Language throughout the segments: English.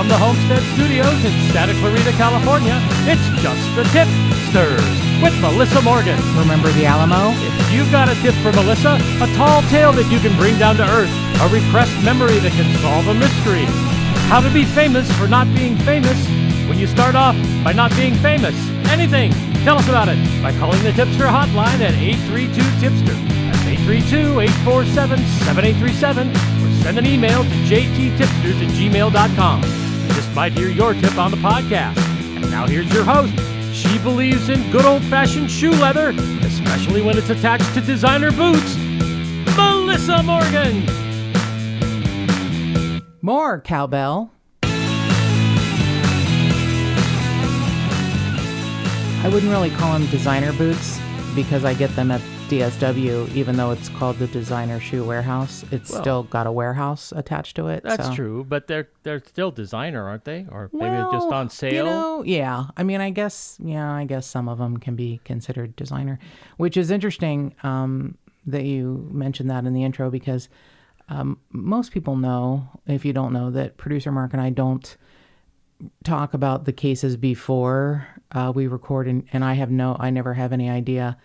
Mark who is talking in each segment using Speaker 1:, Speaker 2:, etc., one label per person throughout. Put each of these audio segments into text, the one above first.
Speaker 1: From the Homestead Studios in Santa Clarita, California, it's just the Tip-Sters with Melissa Morgan.
Speaker 2: Remember the Alamo?
Speaker 1: If you've got a tip for Melissa, a tall tale that you can bring down to earth, a repressed memory that can solve a mystery, how to be famous for not being famous when you start off by not being famous, anything, tell us about it by calling the Tip-Ster hotline at 832-TIPSTER. That's 832-847-7837, or send an email to jttipsters@gmail.com. Just might hear your tip on the podcast. And now here's your host. She believes in good old-fashioned shoe leather, especially when it's attached to designer boots, Melissa Morgan.
Speaker 2: More cowbell. I wouldn't really call them designer boots because I get them at DSW, even though it's called the Designer Shoe Warehouse. It's still got a warehouse attached to it.
Speaker 1: That's true, but they're still designer, aren't they? Or maybe they're just on sale?
Speaker 2: You know, yeah. I mean, I guess some of them can be considered designer, which is interesting that you mentioned that in the intro because most people know, if you don't know, that producer Mark and I don't talk about the cases before we record, and I never have any idea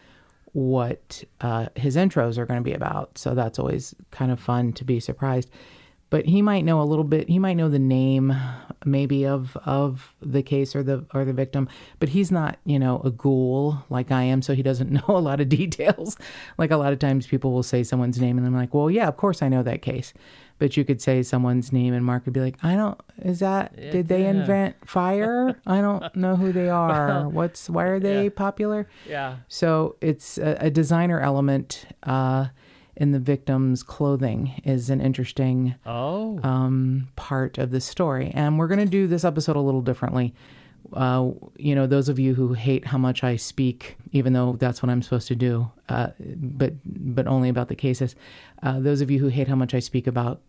Speaker 2: what his intros are going to be about. So that's always kind of fun to be surprised. But he might know a little bit. He might know the name, maybe of the case or the victim. But he's not, a ghoul like I am, so he doesn't know a lot of details. Like a lot of times, people will say someone's name, and I'm like, well, yeah, of course I know that case. But you could say someone's name, and Mark would be like, did they invent fire? I don't know who they are. Why are they popular?
Speaker 1: Yeah.
Speaker 2: So it's a designer element in the victim's clothing is an interesting part of the story. And we're going to do this episode a little differently. Those of you who hate how much I speak, even though that's what I'm supposed to do, but only about the cases. Those of you who hate how much I speak about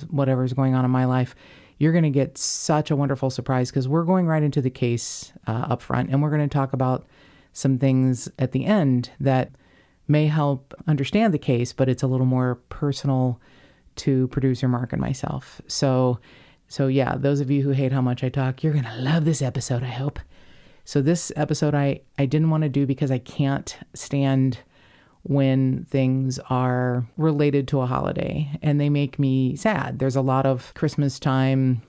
Speaker 2: whatever's going on in my life, you're going to get such a wonderful surprise because we're going right into the case up front, and we're going to talk about some things at the end that may help understand the case, but it's a little more personal to producer Mark and myself. So yeah, those of you who hate how much I talk, you're going to love this episode, I hope. So this episode I didn't want to do because I can't stand when things are related to a holiday and they make me sad. There's a lot of Christmas time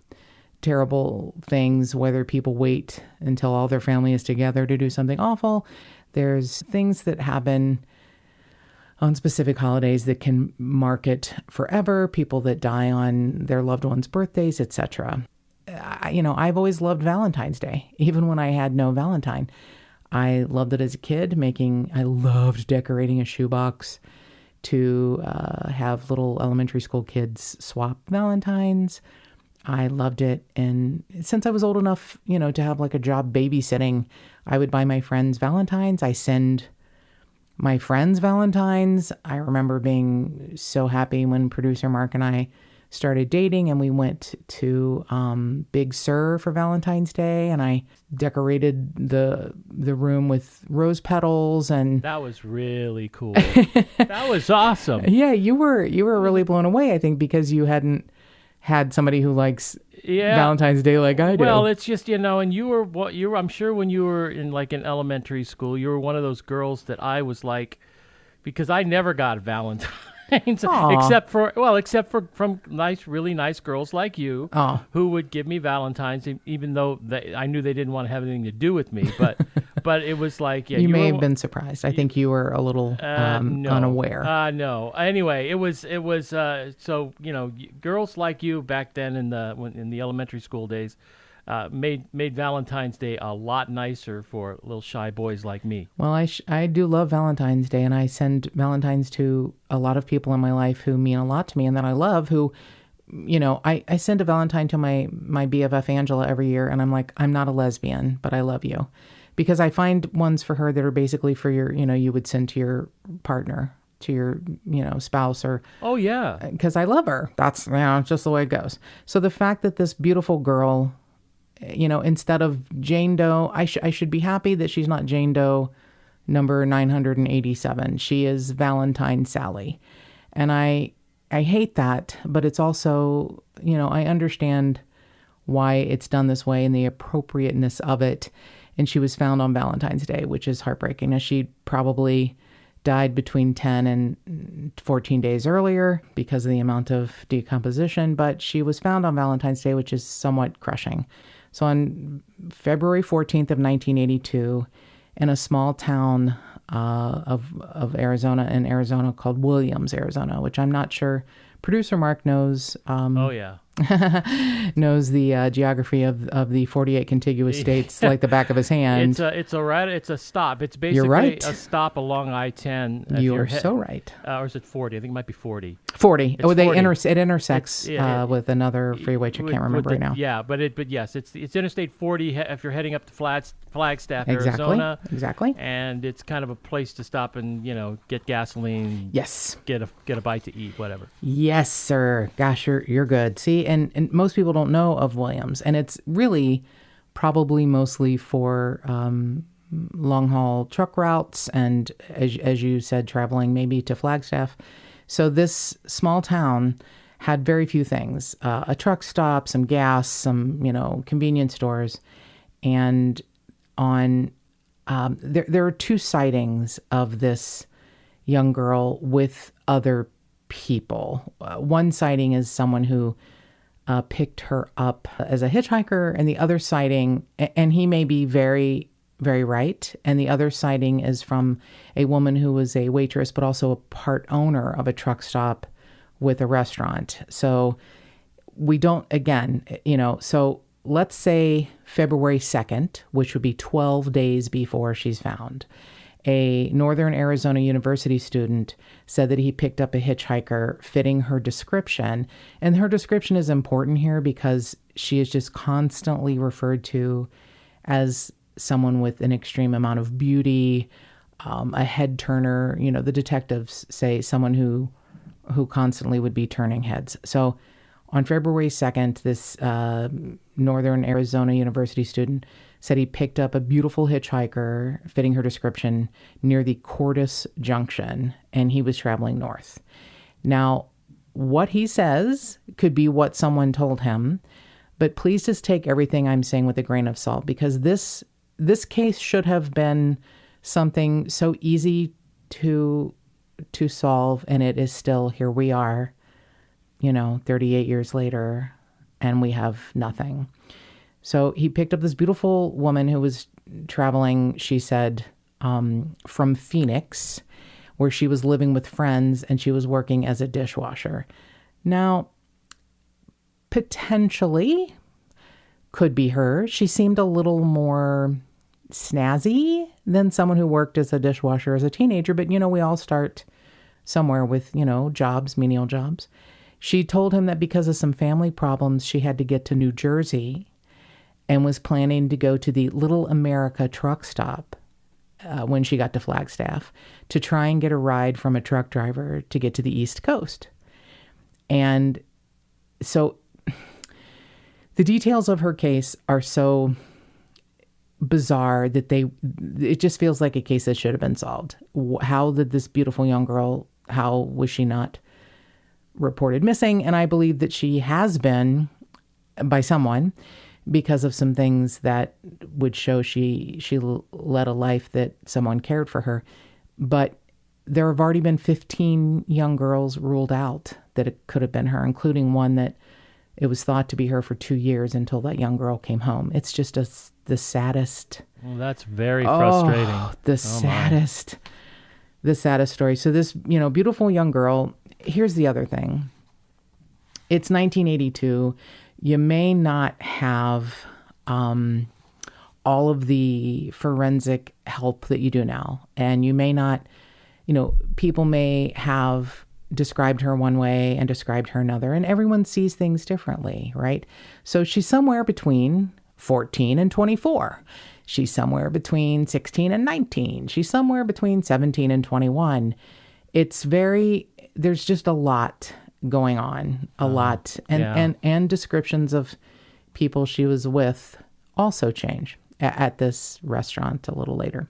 Speaker 2: terrible things, whether people wait until all their family is together to do something awful. There's things that happen on specific holidays that can mark it forever, people that die on their loved ones' birthdays, etc. I've always loved Valentine's Day, even when I had no Valentine. I loved it as a kid. I loved decorating a shoebox to have little elementary school kids swap Valentines. I loved it. And since I was old enough, to have like a job babysitting, I would buy my friends Valentines. I send my friends Valentines. I remember being so happy when producer Mark and I started dating and we went to Big Sur for Valentine's Day, and I decorated the room with rose petals, and
Speaker 1: that was really cool. That was awesome.
Speaker 2: Yeah, you were really blown away, I think, because you hadn't had somebody who likes Valentine's Day like I do.
Speaker 1: Well, it's just, and I'm sure when you were in elementary school, you were one of those girls that I was like, because I never got Valentine's. except for from really nice girls like you who would give me Valentines, even though I knew they didn't want to have anything to do with me. But it was like, yeah,
Speaker 2: you may have been surprised. I think you were a little unaware.
Speaker 1: No. Anyway, it was so girls like you back then in the elementary school days. Made Valentine's Day a lot nicer for little shy boys like me.
Speaker 2: Well, I do love Valentine's Day, and I send Valentines to a lot of people in my life who mean a lot to me and that I love, who, I send a Valentine to my BFF Angela every year, and I'm like, I'm not a lesbian, but I love you. Because I find ones for her that are basically for your, you would send to your partner, to your, spouse, or...
Speaker 1: Oh, yeah.
Speaker 2: Because I love her. That's, just the way it goes. So the fact that this beautiful girl... instead of Jane Doe, I should be happy that she's not Jane Doe number 987. She is Valentine Sally. And I hate that, but it's also, I understand why it's done this way and the appropriateness of it. And she was found on Valentine's Day, which is heartbreaking. Now, she probably died between 10 and 14 days earlier because of the amount of decomposition, but she was found on Valentine's Day, which is somewhat crushing. So on February 14th of 1982, in a small town of Arizona, in Arizona called Williams, Arizona, which I'm not sure producer Mark knows.
Speaker 1: Oh, yeah.
Speaker 2: knows the geography of the 48 contiguous states like the back of his hand.
Speaker 1: It's a stop. It's basically
Speaker 2: You're right.
Speaker 1: a stop along I-10.
Speaker 2: You are so right.
Speaker 1: Or is it 40? I think it might be 40.
Speaker 2: 40. Oh,
Speaker 1: 40.
Speaker 2: It intersects with another freeway, which I can't remember right now.
Speaker 1: Yeah, but yes, it's Interstate 40 if you're heading up to Flagstaff,
Speaker 2: exactly.
Speaker 1: Arizona.
Speaker 2: Exactly.
Speaker 1: And it's kind of a place to stop and get gasoline.
Speaker 2: Yes.
Speaker 1: Get a bite to eat, whatever.
Speaker 2: Yes, sir. Gosh, you're good. See, and most people don't know of Williams, and it's really probably mostly for long haul truck routes and, as you said, traveling maybe to Flagstaff. So this small town had very few things: a truck stop, some gas, some convenience stores, and on there are two sightings of this young girl with other people. One sighting is someone who picked her up as a hitchhiker, and the other sighting, and he may be very, very right, and the other sighting is from a woman who was a waitress, but also a part owner of a truck stop with a restaurant. So we don't, again, so let's say February 2nd, which would be 12 days before she's found. A Northern Arizona University student said that he picked up a hitchhiker fitting her description. And her description is important here because she is just constantly referred to as someone with an extreme amount of beauty, a head turner. The detectives say someone who constantly would be turning heads. So on February 2nd, this Northern Arizona University student said he picked up a beautiful hitchhiker fitting her description near the Cordis Junction, and he was traveling north. Now, what he says could be what someone told him, but please just take everything I'm saying with a grain of salt, because this case should have been something so easy to solve, and it is still, here we are, 38 years later, and we have nothing. So he picked up this beautiful woman who was traveling, she said, from Phoenix, where she was living with friends, and she was working as a dishwasher. Now, potentially could be her. She seemed a little more snazzy than someone who worked as a dishwasher as a teenager, but we all start somewhere with, jobs, menial jobs. She told him that because of some family problems, she had to get to New Jersey and was planning to go to the Little America truck stop when she got to Flagstaff to try and get a ride from a truck driver to get to the East Coast. And so the details of her case are so bizarre that it just feels like a case that should have been solved. How did this beautiful young girl, how was she not reported missing? And I believe that she has been by someone, because of some things that would show she led a life that someone cared for her. But there have already been 15 young girls ruled out that it could have been her, including one that it was thought to be her for 2 years until that young girl came home. It's just the saddest.
Speaker 1: Well, that's very frustrating.
Speaker 2: The saddest story. So this, beautiful young girl, here's the other thing. It's 1982. You may not have all of the forensic help that you do now. And you may not, people may have described her one way and described her another. And everyone sees things differently, right? So she's somewhere between 14 and 24. She's somewhere between 16 and 19. She's somewhere between 17 and 21. There's just a lot going on, a lot. And descriptions of people she was with also change at this restaurant a little later.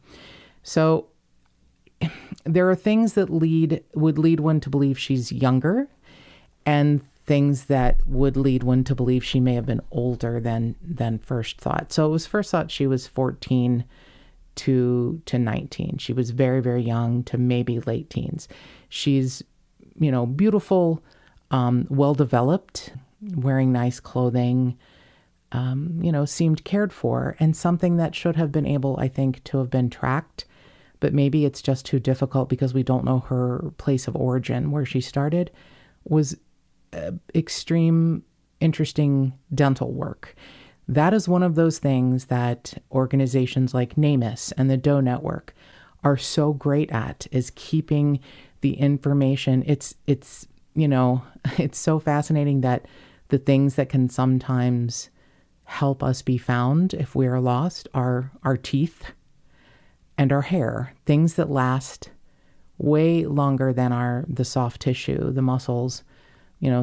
Speaker 2: So there are things that would lead one to believe she's younger, and things that would lead one to believe she may have been older than first thought. So it was first thought she was 14 to 19. She was very, very young to maybe late teens. She's, beautiful, well-developed, wearing nice clothing, seemed cared for, and something that should have been able, I think, to have been tracked. But maybe it's just too difficult because we don't know her place of origin. Where she started was extreme, interesting dental work. That is one of those things that organizations like NamUs and the Doe Network are so great at, is keeping the information. It's it's so fascinating that the things that can sometimes help us be found if we are lost are our teeth and our hair, things that last way longer than the soft tissue, the muscles,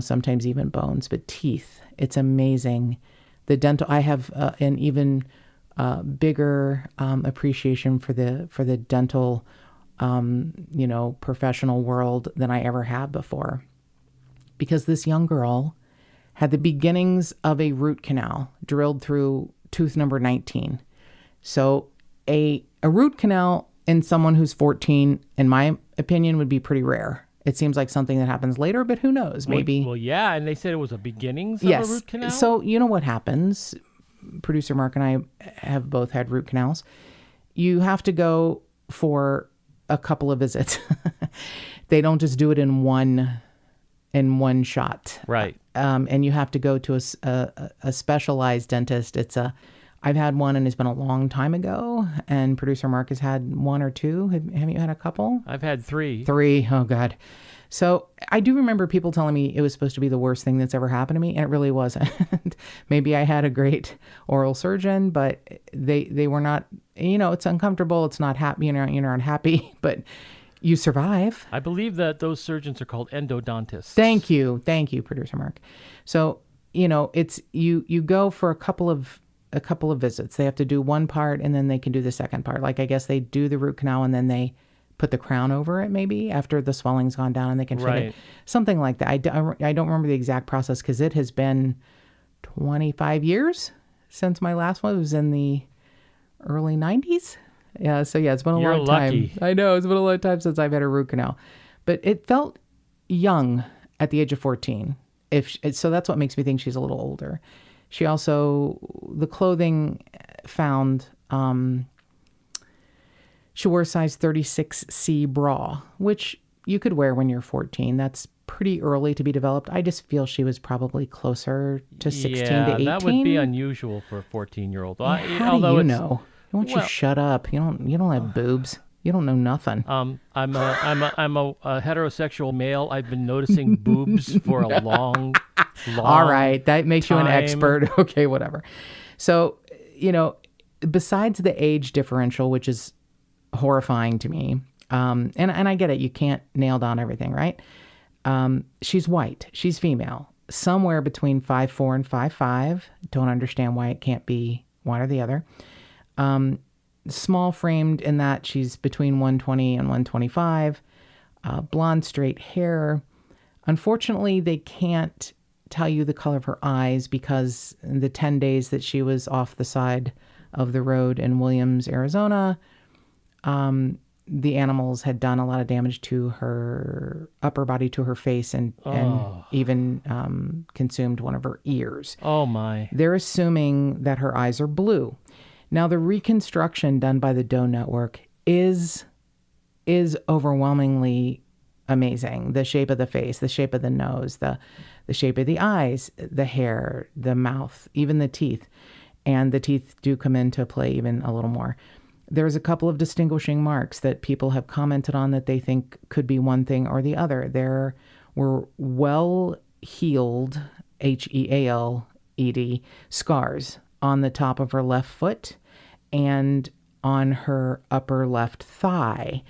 Speaker 2: sometimes even bones, but teeth. It's amazing. The dental, I have an even bigger appreciation for the dental, professional world than I ever have before, because this young girl had the beginnings of a root canal drilled through tooth number 19. So a root canal in someone who's 14, in my opinion, would be pretty rare. It seems like something that happens later, but who knows? Maybe.
Speaker 1: Well, yeah, and they said it was a beginnings of a root canal?
Speaker 2: So you know what happens? Producer Mark and I have both had root canals. You have to go for a couple of visits. They don't just do it in one shot.
Speaker 1: Right.
Speaker 2: And you have to go to a specialized dentist. I've had one, and it's been a long time ago. And Producer Mark has had one or two. Have you had a couple?
Speaker 1: I've had three.
Speaker 2: Three. Oh, God. So I do remember people telling me it was supposed to be the worst thing that's ever happened to me, and it really wasn't. Maybe I had a great oral surgeon, but they were not, it's uncomfortable. It's not happy. You're not happy, but you survive.
Speaker 1: I believe that those surgeons are called endodontists.
Speaker 2: Thank you, Producer Mark. So, it's you go for a couple of visits. They have to do one part, and then they can do the second part. Like, I guess they do the root canal, and then they put the crown over it maybe after the swelling's gone down, and they can fit it. Something like that. I don't remember the exact process because it has been 25 years since my last one. It was in the early 90s. Yeah, so yeah, it's been a long time. I know, it's been a long time since I've had a root canal. But it felt young at the age of 14. So that's what makes me think she's a little older. She also, the clothing found, she wore a size 36C bra, which you could wear when you're 14. That's pretty early to be developed. I just feel she was probably closer to 16 to 18.
Speaker 1: That would be unusual for a 14-year-old.
Speaker 2: How do you know? Why don't you shut up? You don't have boobs. You don't know nothing.
Speaker 1: I'm a heterosexual male. I've been noticing boobs for a long
Speaker 2: All right, that makes
Speaker 1: time.
Speaker 2: You an expert. Okay, whatever. So, besides the age differential, which is horrifying to me, and I get it, you can't nail down everything, right? She's white. She's female. Somewhere between 5'4" and 5'5". Don't understand why it can't be one or the other. Small framed in that she's between 120 and 125, blonde straight hair. Unfortunately, they can't tell you the color of her eyes because in the 10 days that she was off the side of the road in Williams, Arizona, the animals had done a lot of damage to her upper body, to her face, and even consumed one of her ears.
Speaker 1: Oh, my.
Speaker 2: They're assuming that her eyes are blue. Now, the reconstruction done by the Doe Network is overwhelmingly amazing. The shape of the face, the shape of the nose, the shape of the eyes, the hair, the mouth, even the teeth. And the teeth do come into play even a little more. There's a couple of distinguishing marks that people have commented on that they think could be one thing or the other. There were well-healed, HEALED, scars on the top of her left foot and on her upper left thigh.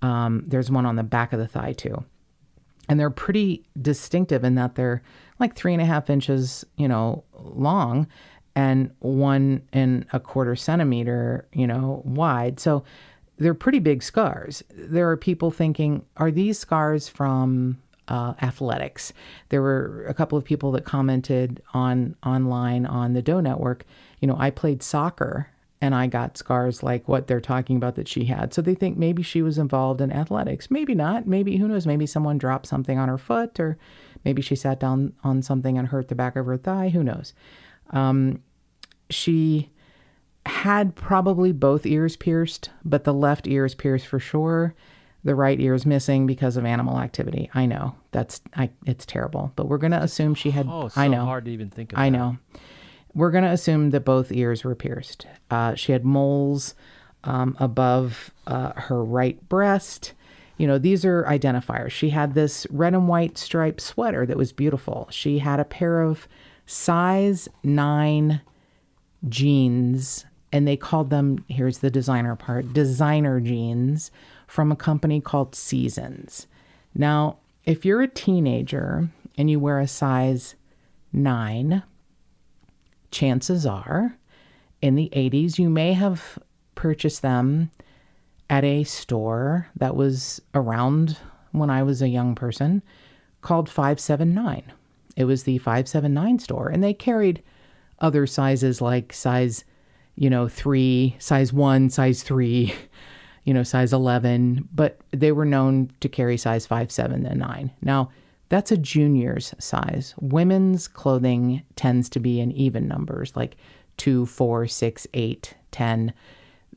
Speaker 2: There's one on the back of the thigh too. And they're pretty distinctive in that they're like 3.5 inches, long and 1.25 centimeter, wide. So they're pretty big scars. There are people thinking, are these scars from athletics. There were a couple of people that commented online on the Doe Network, I played soccer and I got scars like what they're talking about that she had. So they think maybe she was involved in athletics. Maybe not. Maybe, who knows, maybe someone dropped something on her foot, or maybe she sat down on something and hurt the back of her thigh. Who knows? She had probably both ears pierced, but the left ear is pierced for sure. The right ear is missing because of animal activity. I know it's terrible, but we're going to assume she had.
Speaker 1: Oh, so
Speaker 2: I know.
Speaker 1: Hard to even think of.
Speaker 2: I know. We're going to assume that both ears were pierced. She had moles above her right breast. These are identifiers. She had this red and white striped sweater that was beautiful. She had a pair of size 9 jeans, and they called them, here's the designer part, designer jeans from a company called Seasons. Now, if you're a teenager and you wear a size 9, chances are in the 80s you may have purchased them at a store that was around when I was a young person called 579. It was the 579 store, and they carried other sizes like size 3, size 1, size 3, size 11, but they were known to carry size 5, 7, and 9. Now, that's a junior's size. Women's clothing tends to be in even numbers, like 2, 4, 6, 8, 10.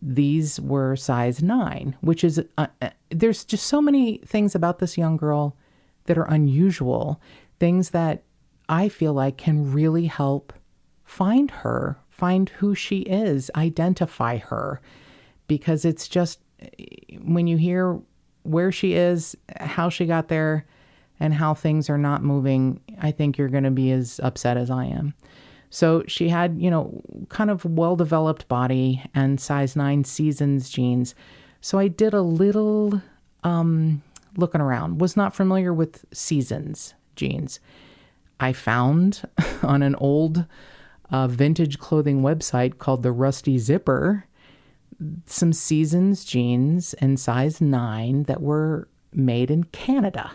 Speaker 2: These were size 9, which is, there's just so many things about this young girl that are unusual, things that I feel like can really help find her, find who she is, identify her, because it's just, when you hear where she is, how she got there, and how things are not moving, I think you're going to be as upset as I am. So she had, kind of well-developed body and size 9 Seasons jeans. So I did a little looking around. Was not familiar with Seasons jeans. I found on an old vintage clothing website called the Rusty Zipper some Seasons jeans in size 9 that were made in Canada.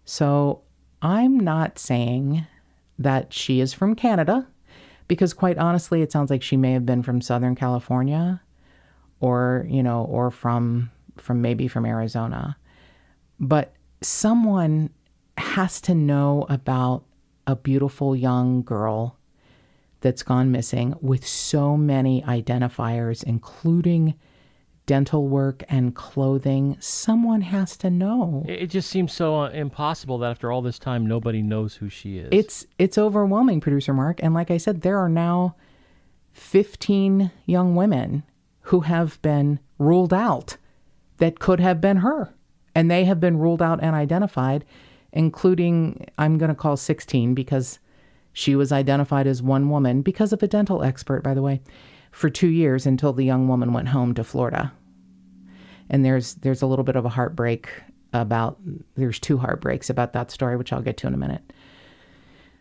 Speaker 2: So I'm not saying that she is from Canada, because quite honestly, it sounds like she may have been from Southern California or from maybe from Arizona. But someone has to know about a beautiful young girl that's gone missing with so many identifiers, including dental work and clothing. Someone has to know.
Speaker 1: It just seems so impossible that after all this time, nobody knows who she is.
Speaker 2: It's overwhelming, Producer Mark. And like I said, there are now 15 young women who have been ruled out that could have been her. And they have been ruled out and identified, including, I'm going to call 16 because she was identified as one woman because of a dental expert, by the way, for 2 years until the young woman went home to Florida. And there's a little bit of a heartbreak there's 2 heartbreaks about that story, which I'll get to in a minute.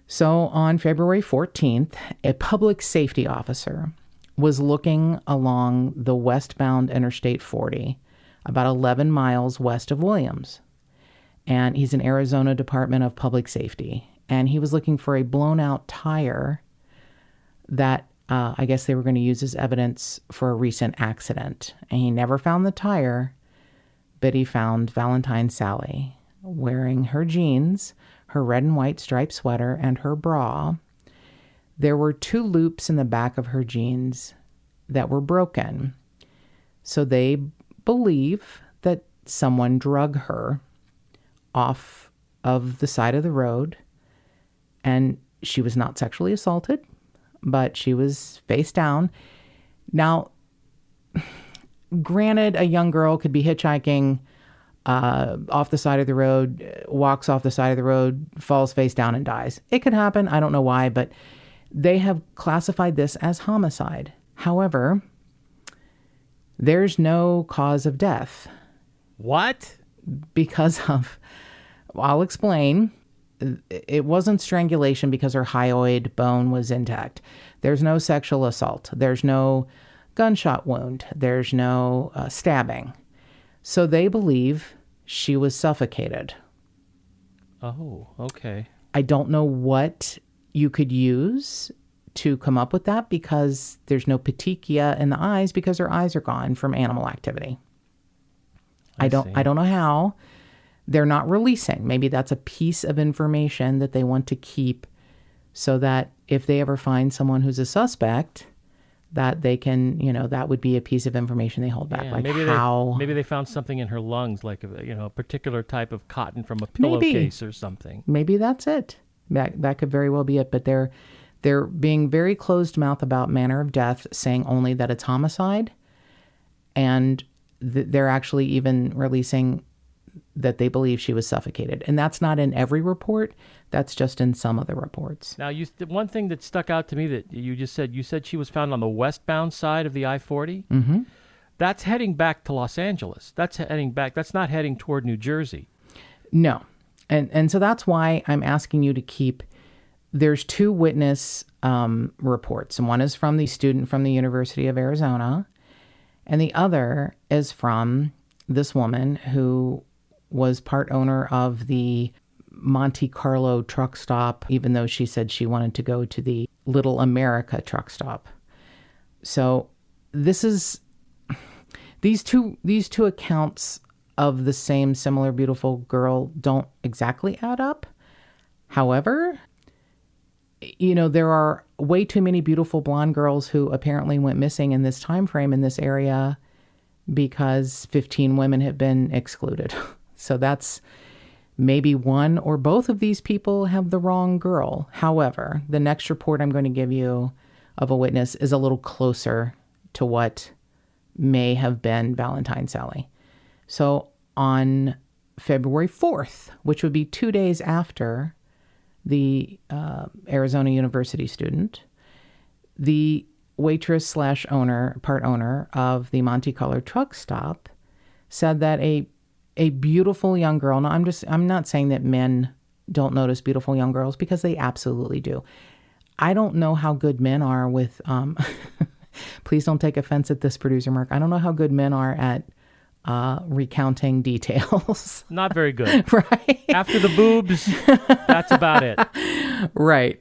Speaker 2: So on February 14th, a public safety officer was looking along the westbound Interstate 40, about 11 miles west of Williams. And he's in Arizona Department of Public Safety. And he was looking for a blown out tire that I guess they were going to use as evidence for a recent accident. And he never found the tire, but he found Valentine Sally wearing her jeans, her red and white striped sweater, and her bra. There were 2 loops in the back of her jeans that were broken. So they believe that someone drug her off of the side of the road, and she was not sexually assaulted, but she was face down. Now, granted, a young girl could be hitchhiking off the side of the road, walks off the side of the road, falls face down and dies. It could happen. I don't know why, but they have classified this as homicide. However, there's no cause of death.
Speaker 1: What?
Speaker 2: Because of, I'll explain. It wasn't strangulation because her hyoid bone was intact. There's no sexual assault. There's no gunshot wound. There's no stabbing. So they believe she was suffocated.
Speaker 1: Oh, okay.
Speaker 2: I don't know what you could use to come up with that because there's no petechia in the eyes because her eyes are gone from animal activity. I don't know how. They're not releasing. Maybe that's a piece of information that they want to keep so that if they ever find someone who's a suspect, that they can, that would be a piece of information they hold back.
Speaker 1: Yeah,
Speaker 2: like
Speaker 1: maybe they found something in her lungs, like a particular type of cotton from a pillowcase or something.
Speaker 2: Maybe that's it. That could very well be it. But they're being very closed mouth about manner of death, saying only that it's homicide, and they're actually even releasing that they believe she was suffocated. And that's not in every report. That's just in some of the reports.
Speaker 1: Now, one thing that stuck out to me that you said she was found on the westbound side of the I-40.
Speaker 2: Mm-hmm.
Speaker 1: That's heading back to Los Angeles. That's heading back. That's not heading toward New Jersey.
Speaker 2: No. And so that's why I'm asking you to keep, there's 2 witness reports. And one is from the student from the University of Arizona. And the other is from this woman who was part owner of the Monte Carlo truck stop, even though she said she wanted to go to the Little America truck stop. So these two accounts of the same similar beautiful girl don't exactly add up. However, there are way too many beautiful blonde girls who apparently went missing in this time frame in this area because 15 women have been excluded. So that's maybe one or both of these people have the wrong girl. However, the next report I'm going to give you of a witness is a little closer to what may have been Valentine Sally. So on February 4th, which would be 2 days after the Arizona University student, the waitress / owner, part owner of the Monte Carlo truck stop, said that a beautiful young girl. Now, I'm not saying that men don't notice beautiful young girls, because they absolutely do. I don't know how good men are with, please don't take offense at this, producer Mark. I don't know how good men are at recounting details.
Speaker 1: Not very good.
Speaker 2: Right.
Speaker 1: After the boobs, that's about it.
Speaker 2: Right.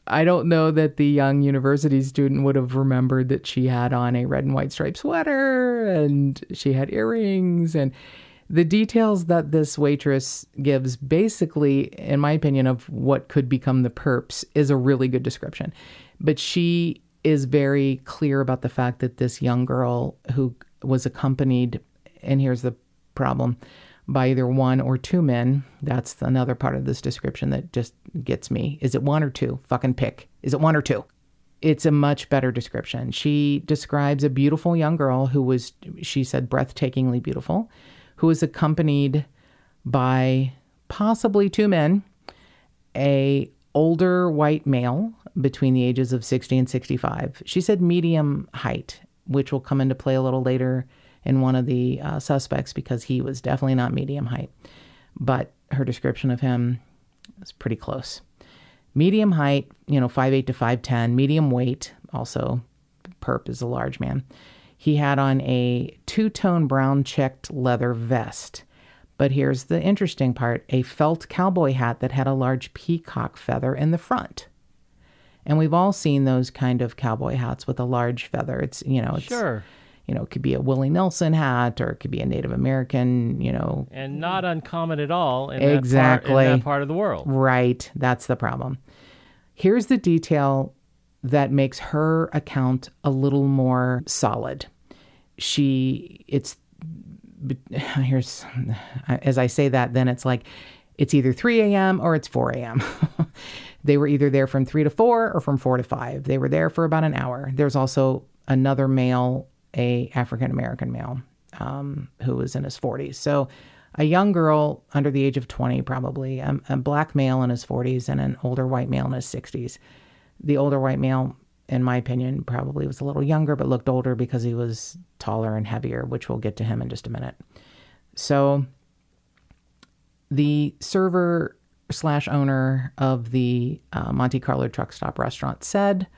Speaker 2: I don't know that the young university student would have remembered that she had on a red and white striped sweater and she had earrings, and the details that this waitress gives, basically, in my opinion, of what could become the perps is a really good description. But she is very clear about the fact that this young girl who was accompanied, and here's the problem, by either 1 or 2 men. That's another part of this description that just gets me. Is it 1 or 2? Fucking pick. Is it 1 or 2? It's a much better description. She describes a beautiful young girl who was, she said, breathtakingly beautiful, who was accompanied by possibly 2 men, a older white male between the ages of 60 and 65. She said medium height, which will come into play a little later in one of the suspects, because he was definitely not medium height. But her description of him was pretty close. Medium height, 5'8" to 5'10", medium weight, also perp is a large man. He had on a 2-tone brown checked leather vest. But here's the interesting part, a felt cowboy hat that had a large peacock feather in the front. And we've all seen those kind of cowboy hats with a large feather. It's,
Speaker 1: Sure.
Speaker 2: It could be a Willie Nelson hat, or it could be a Native American,
Speaker 1: And not uncommon at all in
Speaker 2: exactly.
Speaker 1: that part of the world.
Speaker 2: Right. That's the problem. Here's the detail that makes her account a little more solid. As I say that, then it's like, it's either 3 a.m. or it's 4 a.m. They were either there from 3 to 4 or from 4 to 5. They were there for about an hour. There's also another male, a African-American male, who was in his 40s. So a young girl under the age of 20, probably, a black male in his 40s, and an older white male in his 60s. The older white male, in my opinion, probably was a little younger, but looked older because he was taller and heavier, which we'll get to him in just a minute. So the server / owner of the Monte Carlo truck stop restaurant said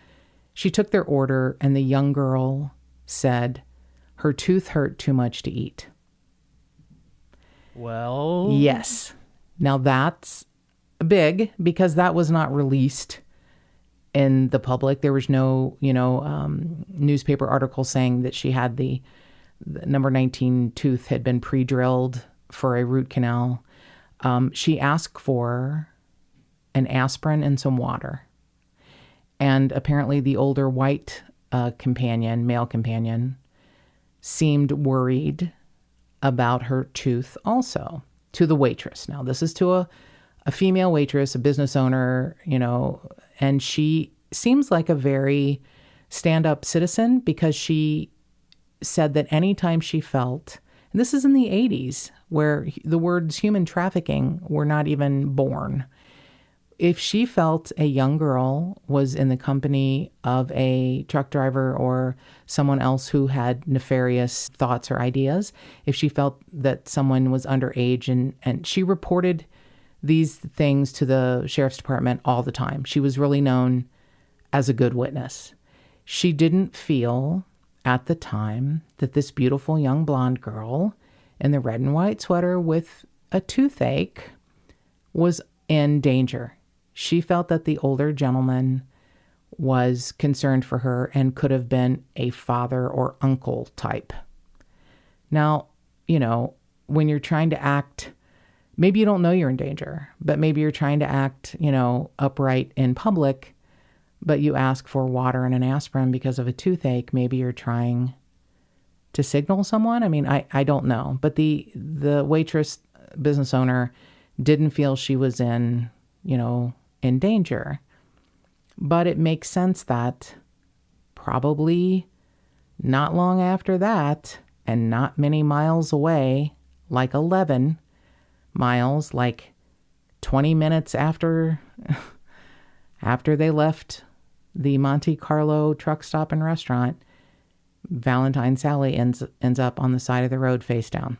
Speaker 2: she took their order, and the young girl said her tooth hurt too much to eat.
Speaker 1: Well,
Speaker 2: yes. Now that's big because that was not released in the public. There was no, newspaper article saying that she had the number 19 tooth had been pre-drilled for a root canal. She asked for an aspirin and some water. And apparently the older white male companion, seemed worried about her tooth also to the waitress. Now, this is to a female waitress, a business owner, and she seems like a very stand-up citizen because she said that anytime she felt, and this is in the 80s where the words human trafficking were not even born, if she felt a young girl was in the company of a truck driver or someone else who had nefarious thoughts or ideas, if she felt that someone was underage, and she reported these things to the sheriff's department all the time. She was really known as a good witness. She didn't feel at the time that this beautiful young blonde girl in the red and white sweater with a toothache was in danger. She felt that the older gentleman was concerned for her and could have been a father or uncle type. Now, when you're trying to act, maybe you don't know you're in danger, but maybe you're trying to act, upright in public, but you ask for water and an aspirin because of a toothache. Maybe you're trying to signal someone. I mean, I don't know. But the waitress business owner didn't feel she was in danger. But it makes sense that probably not long after that, and not many miles away, like 11 miles, like 20 minutes after they left the Monte Carlo truck stop and restaurant, Valentine Sally ends up on the side of the road face down.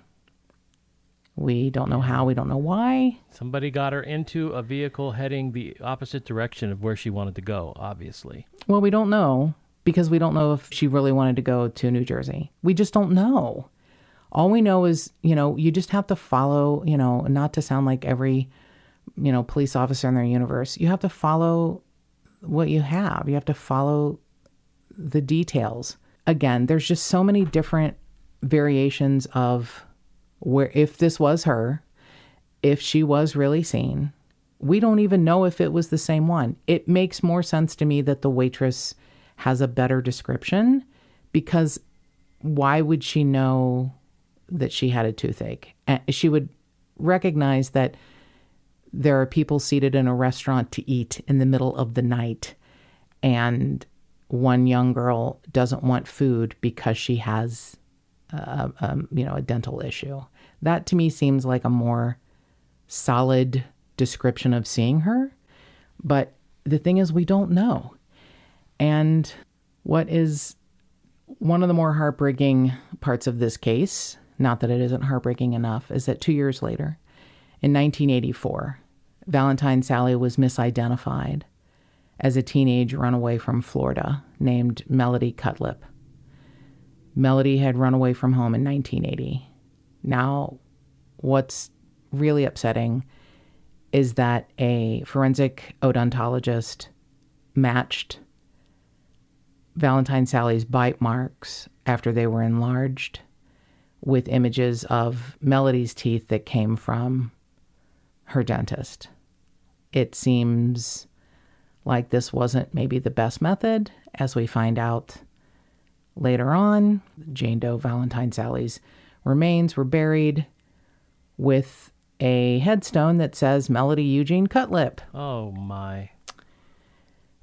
Speaker 2: We don't know how, we don't know why.
Speaker 1: Somebody got her into a vehicle heading the opposite direction of where she wanted to go, obviously.
Speaker 2: Well, we don't know because we don't know if she really wanted to go to New Jersey. We just don't know. All we know is, you just have to follow, not to sound like every, police officer in their universe. You have to follow what you have. You have to follow the details. Again, there's just so many different variations of where, if this was her, if she was really seen, we don't even know if it was the same one. It makes more sense to me that the waitress has a better description, because why would she know that she had a toothache? She would recognize that there are people seated in a restaurant to eat in the middle of the night, and one young girl doesn't want food because she has a dental issue. That to me seems like a more solid description of seeing her. But the thing is, we don't know. And what is one of the more heartbreaking parts of this case, not that it isn't heartbreaking enough, is that 2 years later, in 1984, Valentine Sally was misidentified as a teenage runaway from Florida named Melody Cutlip. Melody had run away from home in 1980. Now, what's really upsetting is that a forensic odontologist matched Valentine Sally's bite marks after they were enlarged with images of Melody's teeth that came from her dentist. It seems like this wasn't maybe the best method, as we find out later on. Jane Doe Valentine Sally's remains were buried with a headstone that says Melody Eugene Cutlip.
Speaker 1: Oh, my.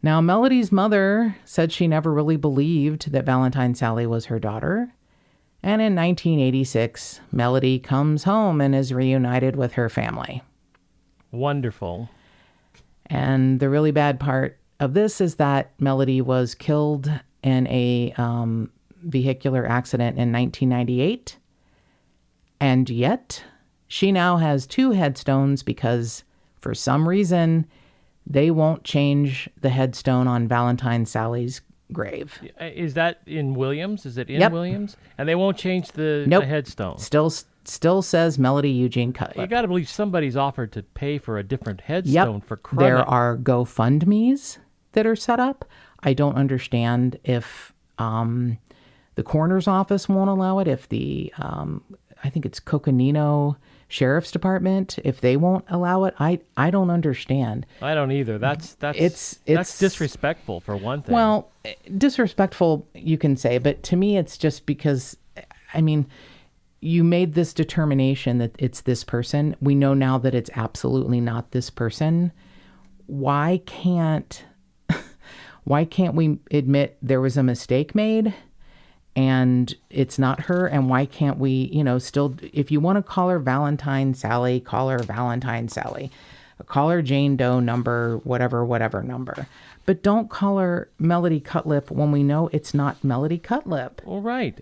Speaker 2: Now, Melody's mother said she never really believed that Valentine Sally was her daughter. And in 1986, Melody comes home and is reunited with her family.
Speaker 1: Wonderful.
Speaker 2: And the really bad part of this is that Melody was killed in a vehicular accident in 1998. And yet, she now has 2 headstones because, for some reason, they won't change the headstone on Valentine Sally's grave.
Speaker 1: Is that in Williams? Is it in Williams? And they won't change the headstone?
Speaker 2: Still still says Melody Eugene Cutlip.
Speaker 1: You got to believe somebody's offered to pay for a different headstone for credit.
Speaker 2: There are GoFundMes that are set up. I don't understand if the coroner's office won't allow it, if the, I think it's Coconino Sheriff's Department, if they won't allow it. I don't understand.
Speaker 1: I don't either. That's disrespectful for one thing.
Speaker 2: Well, disrespectful you can say, but to me it's just because, I mean, you made this determination that it's this person. We know now that it's absolutely not this person. Why can't we admit there was a mistake made and it's not her? And why can't we, still, if you want to call her Valentine Sally, call her Valentine Sally. Call her Jane Doe number, whatever number. But don't call her Melody Cutlip when we know it's not Melody Cutlip.
Speaker 1: Well, right.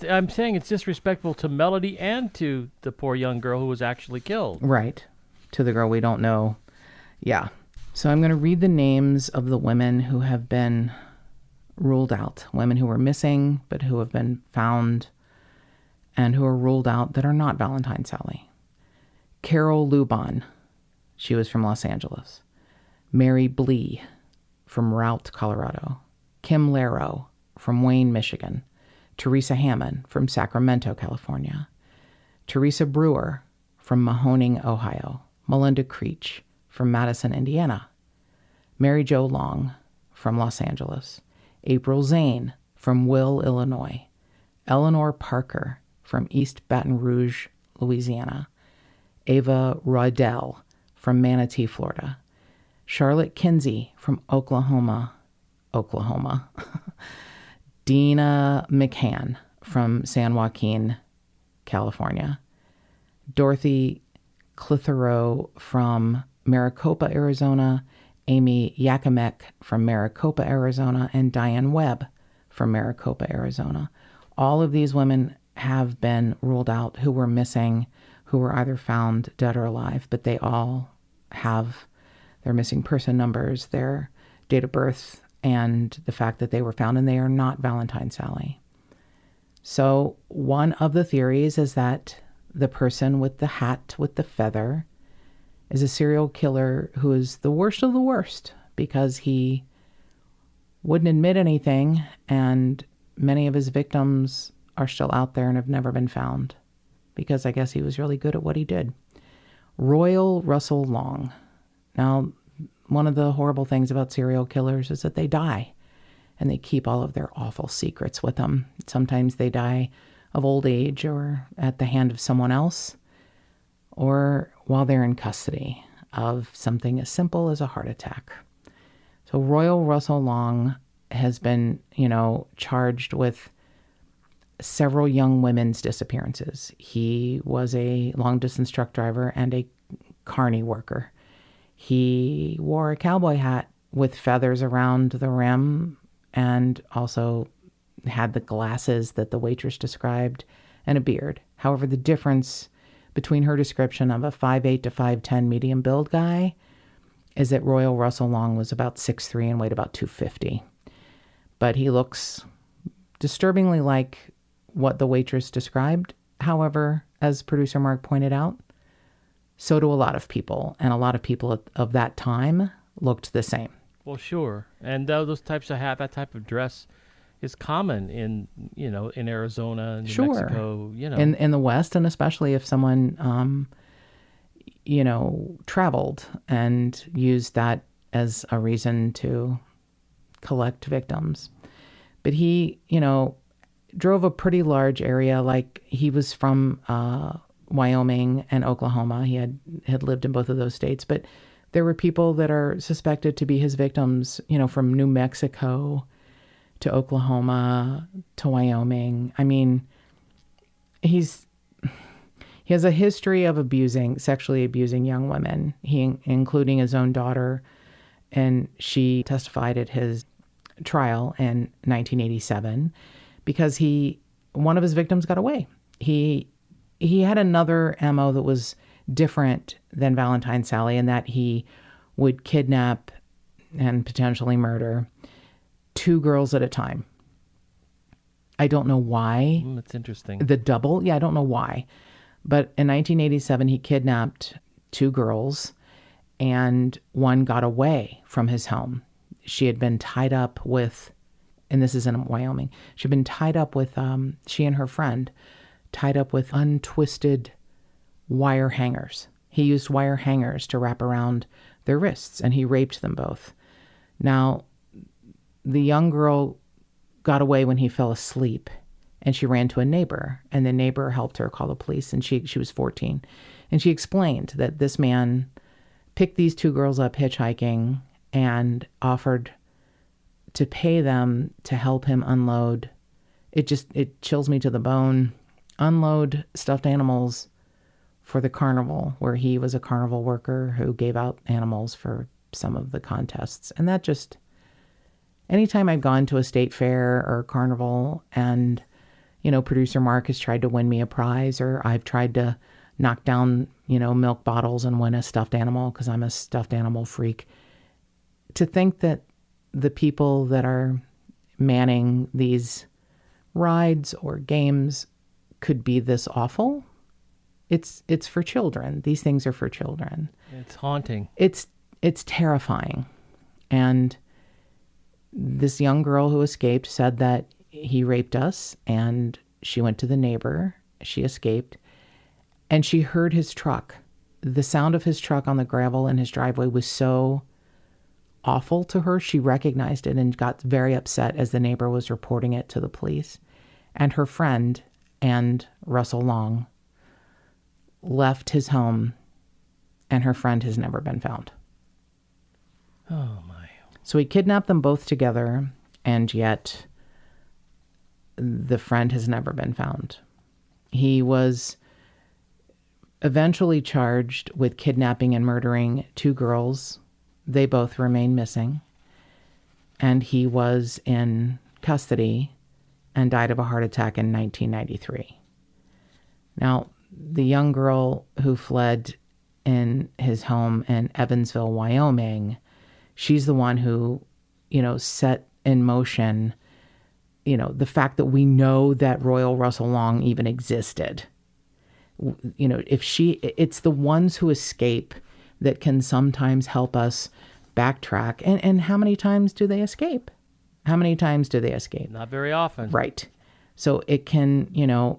Speaker 1: I'm saying it's disrespectful to Melody and to the poor young girl who was actually killed.
Speaker 2: Right. To the girl we don't know. Yeah. So I'm going to read the names of the women who have been ruled out. Women who were missing, but who have been found and who are ruled out that are not Valentine Sally. Carol Lubon. She was from Los Angeles. Mary Blee from Route, Colorado. Kim Laro from Wayne, Michigan. Teresa Hammond from Sacramento, California. Teresa Brewer from Mahoning, Ohio. Melinda Creech from Madison, Indiana. Mary Jo Long from Los Angeles. April Zane from Will, Illinois. Eleanor Parker from East Baton Rouge, Louisiana. Ava Rodell from Manatee, Florida. Charlotte Kinsey from Oklahoma. Dina McCann from San Joaquin, California. Dorothy Clitheroe from Maricopa, Arizona. Amy Yakimek from Maricopa, Arizona. And Diane Webb from Maricopa, Arizona. All of these women have been ruled out who were missing, who were either found dead or alive, but they all have their missing person numbers, their date of birth, and the fact that they were found, and they are not Valentine Sally. So one of the theories is that the person with the hat with the feather is a serial killer who is the worst of the worst because he wouldn't admit anything, and many of his victims are still out there and have never been found because I guess he was really good at what he did. Royal Russell Long. Now, one of the horrible things about serial killers is that they die and they keep all of their awful secrets with them. Sometimes they die of old age or at the hand of someone else or while they're in custody of something as simple as a heart attack. So Royal Russell Long has been, charged with several young women's disappearances. He was a long-distance truck driver and a carny worker. He wore a cowboy hat with feathers around the rim and also had the glasses that the waitress described and a beard. However, the difference between her description of a 5'8" to 5'10" medium build guy is that Royal Russell Long was about 6'3" and weighed about 250. But he looks disturbingly like what the waitress described. However, as producer Mark pointed out, so do a lot of people. And a lot of people of that time looked the same.
Speaker 1: Well, sure. And those types of that type of dress is common in Arizona and New Mexico,
Speaker 2: In the West, and especially if someone, traveled and used that as a reason to collect victims. But he, drove a pretty large area. Like he was from Wyoming and Oklahoma. He had lived in both of those states, but there were people that are suspected to be his victims, from New Mexico to Oklahoma to Wyoming. I mean, he has a history of sexually abusing young women, including his own daughter, and she testified at his trial in 1987 because one of his victims got away. He had another MO that was different than Valentine Sally in that he would kidnap and potentially murder 2 girls at a time. I don't know why.
Speaker 1: That's interesting.
Speaker 2: The double? Yeah, I don't know why. But in 1987, he kidnapped 2 girls, and one got away from his home. She had been tied up with, and this is in Wyoming, she'd been tied up with, she and her friend, tied up with untwisted wire hangers. He used wire hangers to wrap around their wrists, and he raped them both. Now, the young girl got away when he fell asleep, and she ran to a neighbor, and the neighbor helped her call the police, and she was 14. And she explained that this man picked these 2 girls up hitchhiking and offered to pay them to help him unload. It chills me to the bone. Unload stuffed animals for the carnival, where he was a carnival worker who gave out animals for some of the contests. And that just, anytime I've gone to a state fair or a carnival and, producer Mark has tried to win me a prize, or I've tried to knock down, milk bottles and win a stuffed animal because I'm a stuffed animal freak, to think that the people that are manning these rides or games could be this awful. It's for children. These things are for children.
Speaker 1: It's haunting.
Speaker 2: It's terrifying. And this young girl who escaped said that he raped us, and she went to the neighbor. She escaped, and she heard his truck. The sound of his truck on the gravel in his driveway was so awful to her. She recognized it and got very upset as the neighbor was reporting it to the police. And her friend and Russell Long left his home, and her friend has never been found.
Speaker 1: Oh, my.
Speaker 2: So he kidnapped them both together, and yet the friend has never been found. He was eventually charged with kidnapping and murdering 2 girls. They both remain missing. And he was in custody and died of a heart attack in 1993. Now, the young girl who fled in his home in Evansville, Wyoming, she's the one who, set in motion, the fact that we know that Royal Russell Long even existed. It's the ones who escape that can sometimes help us backtrack. And how many times do they escape? Not very often. Right. So it can,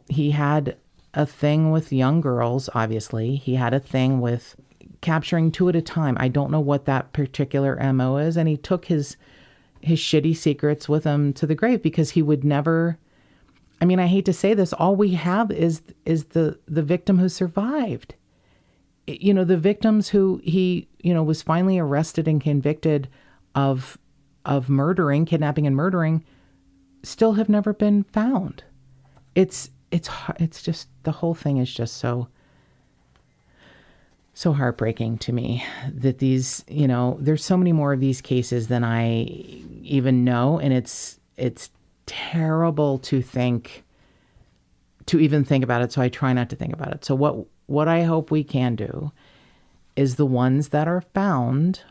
Speaker 2: he had a thing with young girls, obviously. He had a thing with capturing 2 at a time. I don't know what that particular MO is. And he took his shitty secrets with him to the grave, because he would never, I hate to say this, all we have is the victim who survived. The victims who he, was finally arrested and convicted of kidnapping and murdering, still have never been found. It's just, the whole thing is just so heartbreaking to me that these, there's so many more of these cases than I even know. And it's terrible to even think about it. So I try not to think about it. So what I hope we can do is the ones that are found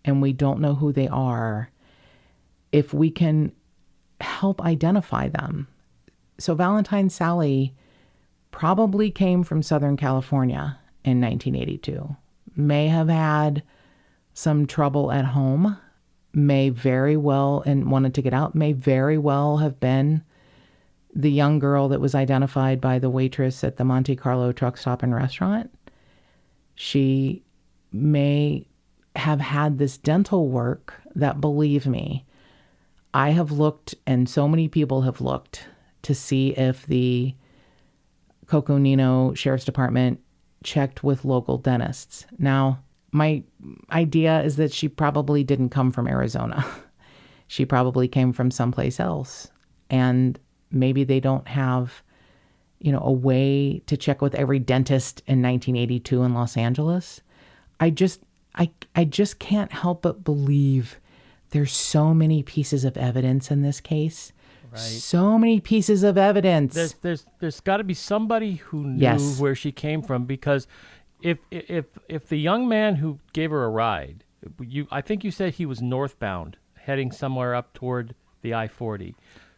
Speaker 2: and we don't know who they are, if we can help identify them. So Valentine Sally probably came from Southern California in 1982, may have had some trouble at home, may very well, and wanted to get out, may very well have been the young girl that was identified by the waitress at the Monte Carlo truck stop and restaurant. She may have had this dental work that, believe me, I have looked, and so many people have looked, to see if the Coconino Sheriff's Department checked with local dentists. Now, my idea is that she probably didn't come from Arizona. She probably came from someplace else. And maybe they don't have, a way to check with every dentist in 1982 in Los Angeles. I just can't help but believe there's so many pieces of evidence in this case. Right. So many pieces of evidence.
Speaker 1: There's got to be somebody who knew where she came from, because if the young man who gave her a ride, I think you said he was northbound, heading somewhere up toward the I-40.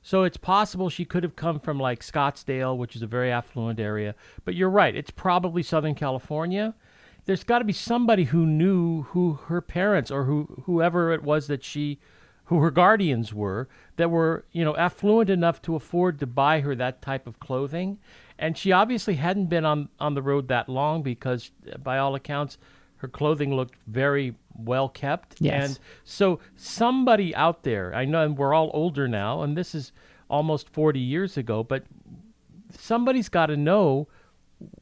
Speaker 1: So it's possible she could have come from like Scottsdale, which is a very affluent area. But you're right. It's probably Southern California. There's got to be somebody who knew who her parents or whoever it was who her guardians were, that were, affluent enough to afford to buy her that type of clothing. And she obviously hadn't been on the road that long because, by all accounts, her clothing looked very well kept.
Speaker 2: Yes.
Speaker 1: And so somebody out there, I know, and we're all older now, and this is almost 40 years ago, but somebody's got to know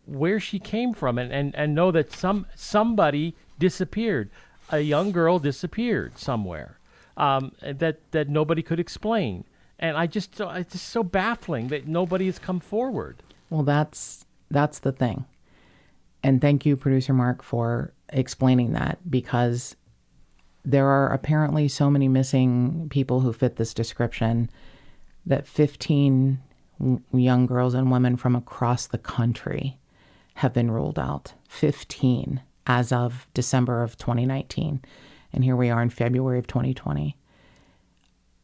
Speaker 1: where she came from and know that somebody disappeared. A young girl disappeared somewhere that nobody could explain. And it's just so baffling that nobody has come forward.
Speaker 2: Well, that's the thing. And thank you, Producer Mark, for explaining that, because there are apparently so many missing people who fit this description that 15 young girls and women from across the country have been ruled out. 15 as of December of 2019. And here we are in February of 2020.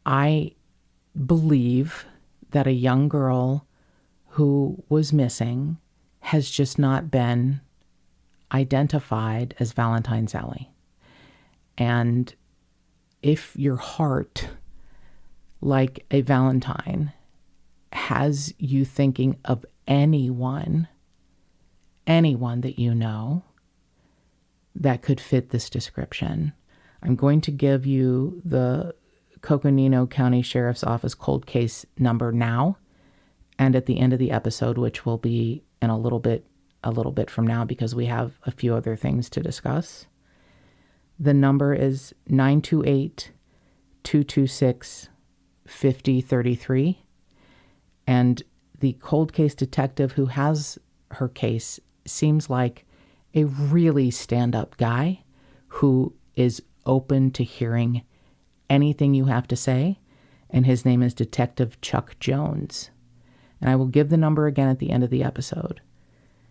Speaker 2: I believe that a young girl who was missing has just not been identified as Valentine Sally. And if your heart, like a Valentine, has you thinking of anyone that you know that could fit this description, I'm going to give you the Coconino County Sheriff's Office cold case number now and at the end of the episode, which will be in a little bit from now because we have a few other things to discuss. The number is 928-226-5033. And the cold case detective who has her case seems like a really stand-up guy who is open to hearing anything you have to say. And his name is Detective Chuck Jones. And I will give the number again at the end of the episode.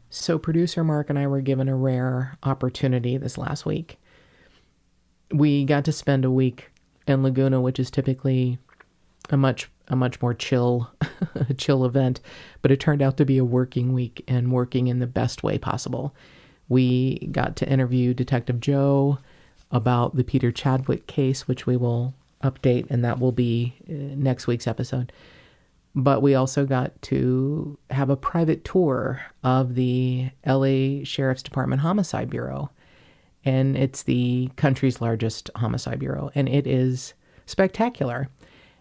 Speaker 2: So producer Mark and I were given a rare opportunity this last week. We got to spend a week in Laguna, which is typically a much more chill event, but it turned out to be a working week and working in the best way possible. We got to interview Detective Joe about the Peter Chadwick case, which we will update, and that will be next week's episode. But we also got to have a private tour of the LA Sheriff's Department Homicide Bureau. And it's the country's largest homicide bureau. And it is spectacular.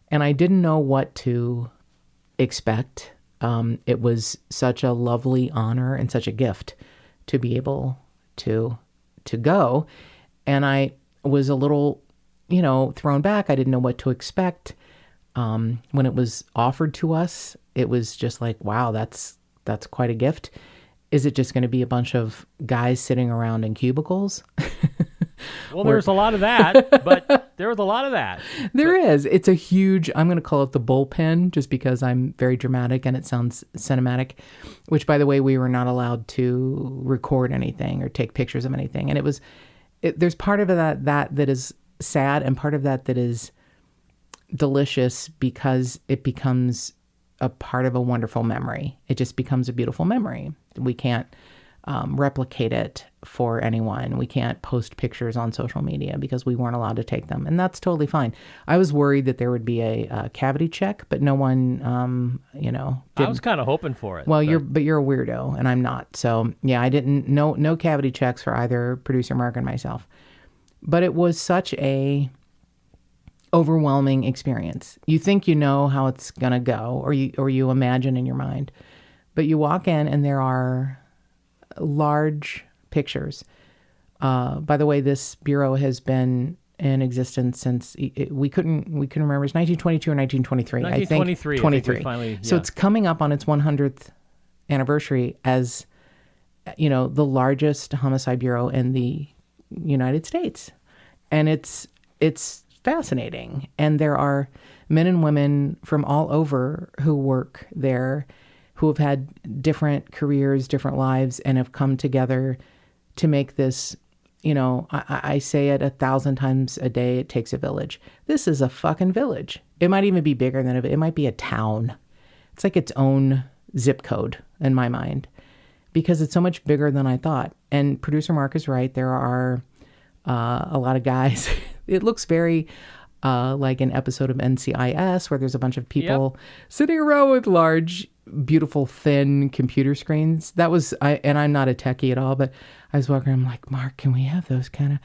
Speaker 2: And I didn't know what to expect. It was such a lovely honor and such a gift to be able to go. And I was a little, thrown back. I didn't know what to expect. When it was offered to us, it was just like, wow, that's quite a gift. Is it just going to be a bunch of guys sitting around in cubicles?
Speaker 1: Well, there's a lot of that, but there was a lot of that.
Speaker 2: There is. It's a huge, I'm going to call it the bullpen just because I'm very dramatic and it sounds cinematic, which, by the way, we were not allowed to record anything or take pictures of anything. And there's part of that is sad and part of that is delicious because it becomes a part of a wonderful memory. It just becomes a beautiful memory. We can't replicate it for anyone. We can't post pictures on social media because we weren't allowed to take them. And that's totally fine. I was worried that there would be a cavity check, but no one, didn't.
Speaker 1: I was kind of hoping for it.
Speaker 2: Well, you're a weirdo and I'm not. So yeah, I didn't, no cavity checks for either producer Mark and myself. But it was such a overwhelming experience. You think you know how it's going to go, or you imagine in your mind, but you walk in and there are large pictures. By the way, this bureau has been in existence since we couldn't remember. It's 1922 or 1923.
Speaker 1: 1923.
Speaker 2: I think 23.
Speaker 1: Finally, yeah.
Speaker 2: So it's coming up on its 100th anniversary as, the largest homicide bureau in the United States. And it's fascinating. And there are men and women from all over who work there, who have had different careers, different lives, and have come together to make this, I say it 1,000 times a day, it takes a village. This is a fucking village. It might even be bigger than it might be a town. It's like its own zip code in my mind because it's so much bigger than I thought. And producer Mark is right. There are a lot of guys. It looks very like an episode of NCIS where there's a bunch of people sitting around with large, beautiful, thin computer screens. That was, and I'm not a techie at all, but I was walking around, I'm like, Mark, can we have those kind of...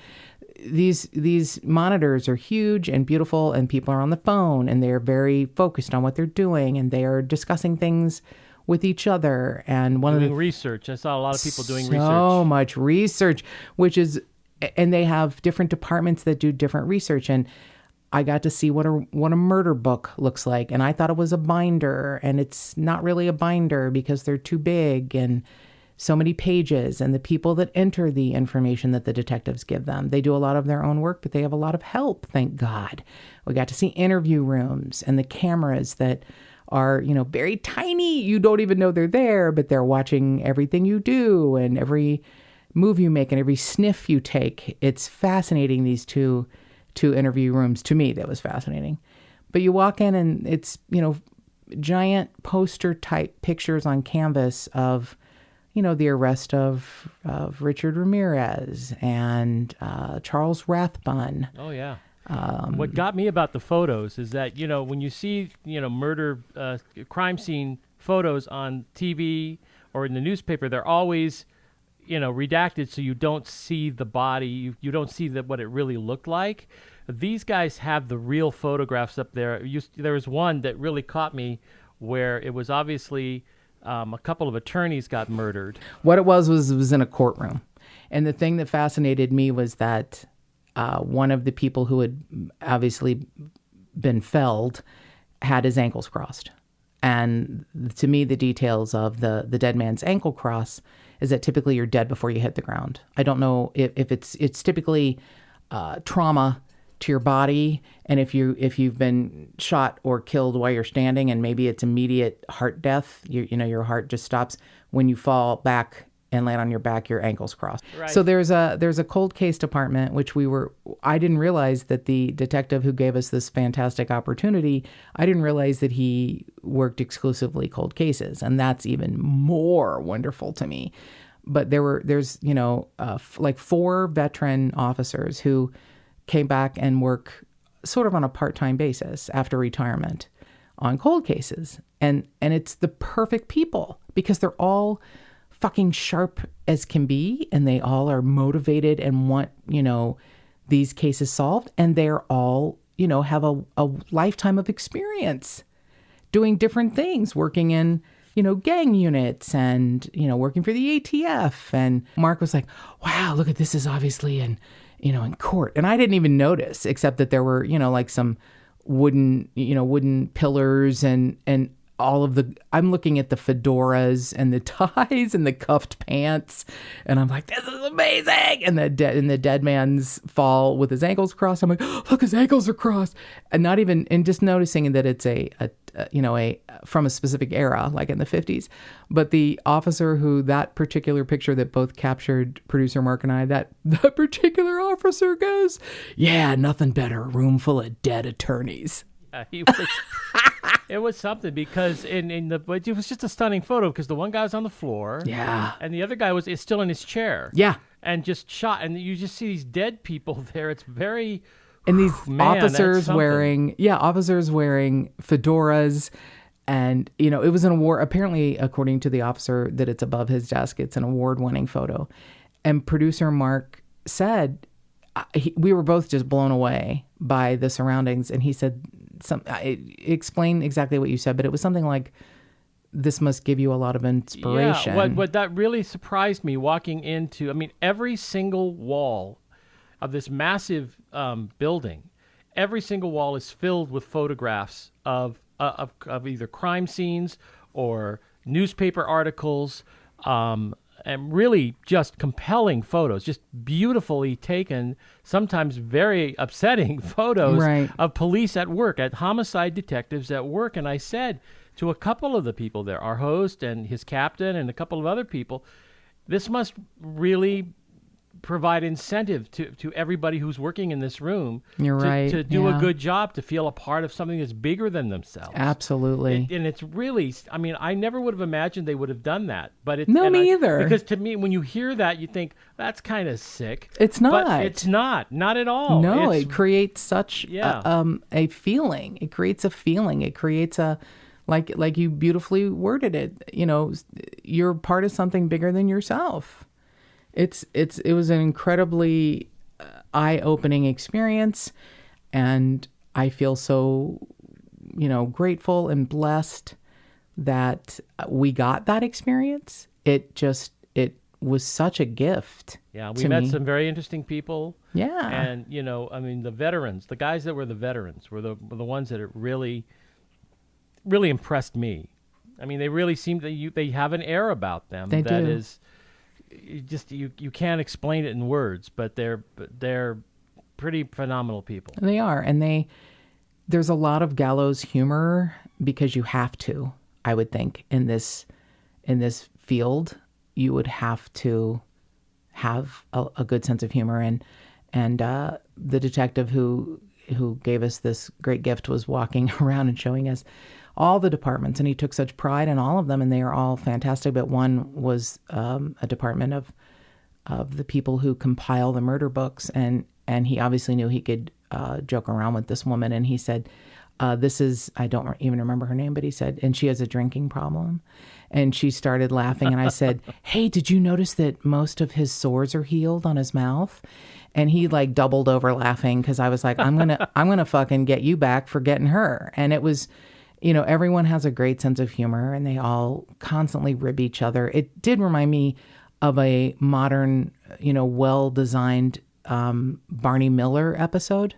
Speaker 2: These monitors are huge and beautiful, and people are on the phone, and they're very focused on what they're doing, and they are discussing things with each other. And doing
Speaker 1: research. I saw a lot of people doing research.
Speaker 2: So much research, and they have different departments that do different research. And I got to see what a murder book looks like, and I thought it was a binder, and it's not really a binder because they're too big and so many pages, and the people that enter the information that the detectives give them, they do a lot of their own work, but they have a lot of help, thank God. We got to see interview rooms and the cameras that are, very tiny. You don't even know they're there, but they're watching everything you do and every move you make and every sniff you take. It's fascinating, these two interview rooms. To me, that was fascinating. But you walk in and it's, giant poster type pictures on canvas of the arrest of Richard Ramirez and Charles Rathbun.
Speaker 1: Oh, yeah. What got me about the photos is that, when you see, murder, crime scene photos on TV or in the newspaper, they're always, redacted so you don't see the body. You don't see what it really looked like. These guys have the real photographs up there. There was one that really caught me where it was obviously... a couple of attorneys got murdered.
Speaker 2: What it was in a courtroom. And the thing that fascinated me was that one of the people who had obviously been felled had his ankles crossed. And to me, the details of the dead man's ankle cross is that typically you're dead before you hit the ground. I don't know if it's typically trauma to your body, and if you've been shot or killed while you're standing, and maybe it's immediate heart death, your heart just stops. When you fall back and land on your back, your ankles cross. Right. So there's a cold case department, which I didn't realize that the detective who gave us this fantastic opportunity, I didn't realize that he worked exclusively cold cases, and that's even more wonderful to me. But there's like 4 veteran officers who came back and work sort of on a part-time basis after retirement on cold cases. And it's the perfect people because they're all fucking sharp as can be, and they all are motivated and want, these cases solved. And they're all, have a lifetime of experience doing different things, working in, gang units and, working for the ATF. And Mark was like, wow, look at this is obviously in court. And I didn't even notice, except that there were, like some wooden pillars and all of I'm looking at the fedoras and the ties and the cuffed pants. And I'm like, this is amazing. And the dead man's fall with his ankles crossed. I'm like, oh, look, his ankles are crossed. And just noticing that it's a from a specific era, like in the 50s. But the officer that particular picture that both captured producer Mark and I, that particular officer goes, yeah, nothing better. A room full of dead attorneys.
Speaker 1: It was something because it was just a stunning photo because the one guy was on the floor, and the other guy is still in his chair, and just shot, and you just see these dead people there. It's very,
Speaker 2: and these officers wearing fedoras, and it was an award. Apparently, according to the officer that it's above his desk, it's an award-winning photo, and producer Mark said we were both just blown away by the surroundings, and he said. Explain exactly what you said, but it was something like, this must give you a lot of inspiration.
Speaker 1: Yeah, what that really surprised me walking into, every single wall of this massive building, every single wall is filled with photographs of either crime scenes or newspaper articles, and really just compelling photos, just beautifully taken, sometimes very upsetting photos of police at work, at homicide detectives at work. And I said to a couple of the people there, our host and his captain and a couple of other people, this must really provide incentive to everybody who's working in this room.
Speaker 2: You're right.
Speaker 1: To do a good job, to feel a part of something that's bigger than themselves.
Speaker 2: Absolutely.
Speaker 1: And it's really, I mean, I never would have imagined they would have done that. But
Speaker 2: me either.
Speaker 1: Because to me, when you hear that, you think, that's kind of sick.
Speaker 2: It's not.
Speaker 1: But it's not at all.
Speaker 2: No, it creates such a feeling. It creates a feeling. It creates a, like you beautifully worded it, you're part of something bigger than yourself. It was an incredibly eye-opening experience, and I feel so, grateful and blessed that we got that experience. It was such a gift.
Speaker 1: Yeah, we met some very interesting people.
Speaker 2: Yeah.
Speaker 1: And, I mean, the veterans, the guys that were the veterans were the ones that really, really impressed me. I mean, they really seem they have an air about them that is you can't explain it in words, but they're pretty phenomenal people.
Speaker 2: They are, and there's a lot of gallows humor because you have to. I would think in this field, you would have to have a good sense of humor, and the detective who gave us this great gift was walking around and showing us all the departments, and he took such pride in all of them, and they are all fantastic. But one was a department of the people who compile the murder books, and he obviously knew he could joke around with this woman, and he said, this is, I don't even remember her name, but he said, and she has a drinking problem. And she started laughing, and I said, hey, did you notice that most of his sores are healed on his mouth? And he like doubled over laughing, because I was like, I'm gonna fucking get you back for getting her. And it was, everyone has a great sense of humor, and they all constantly rib each other. It did remind me of a modern, well-designed Barney Miller episode.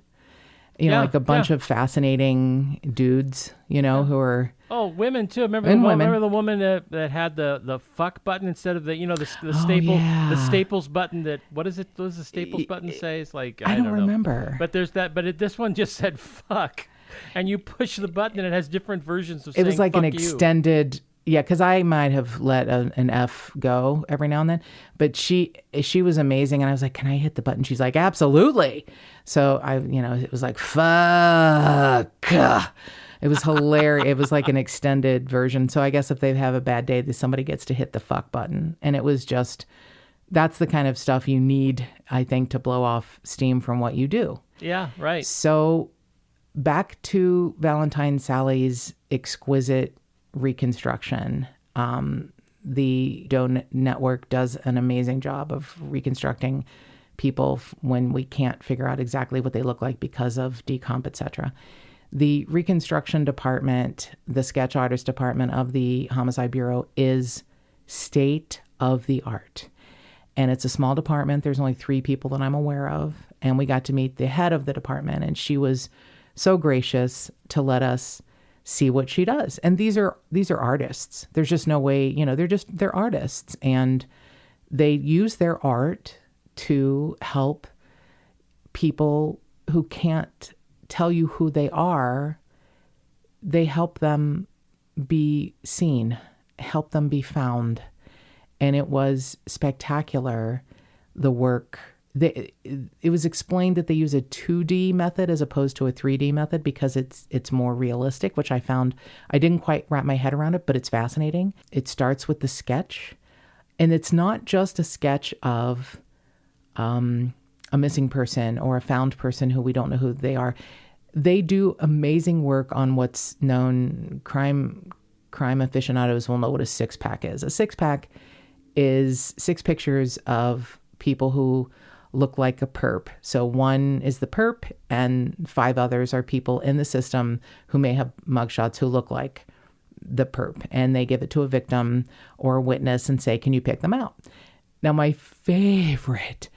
Speaker 2: Like a bunch of fascinating dudes, who are...
Speaker 1: Oh, women too. Remember the woman that had the fuck button instead of the the Staples button that, what is it? What does the Staples button say? It's like, I don't
Speaker 2: remember.
Speaker 1: Know. But there's that, this one just said fuck. And you push the button and it has different versions of saying fuck you. It was like an
Speaker 2: extended... Yeah, because I might have let an F go every now and then, but she was amazing, and I was like, "Can I hit the button?" She's like, "Absolutely." So it was like fuck. It was hilarious. It was like an extended version. So I guess if they have a bad day, somebody gets to hit the fuck button, and it was just, that's the kind of stuff you need, I think, to blow off steam from what you do.
Speaker 1: Yeah, right.
Speaker 2: So back to Valentine Sally's exquisite reconstruction. The Doe Network does an amazing job of reconstructing people when we can't figure out exactly what they look like because of decomp, etc. The reconstruction department, the sketch artist department of the Homicide Bureau, is state of the art. And it's a small department. There's only 3 people that I'm aware of. And we got to meet the head of the department, and she was so gracious to let us see what she does. And these are artists. There's just no way, they're artists, and they use their art to help people who can't tell you who they are. They help them be seen, help them be found. And it was spectacular, the work. It was explained that they use a 2D method as opposed to a 3D method because it's more realistic, which I found, I didn't quite wrap my head around it, but it's fascinating. It starts with the sketch, and it's not just a sketch of a missing person or a found person who we don't know who they are. They do amazing work on what's known, crime aficionados will know what a 6-pack is. A 6-pack is 6 pictures of people who look like a perp. So one is the perp, and 5 others are people in the system who may have mugshots who look like the perp. And they give it to a victim or a witness and say, can you pick them out? Now, my favorite,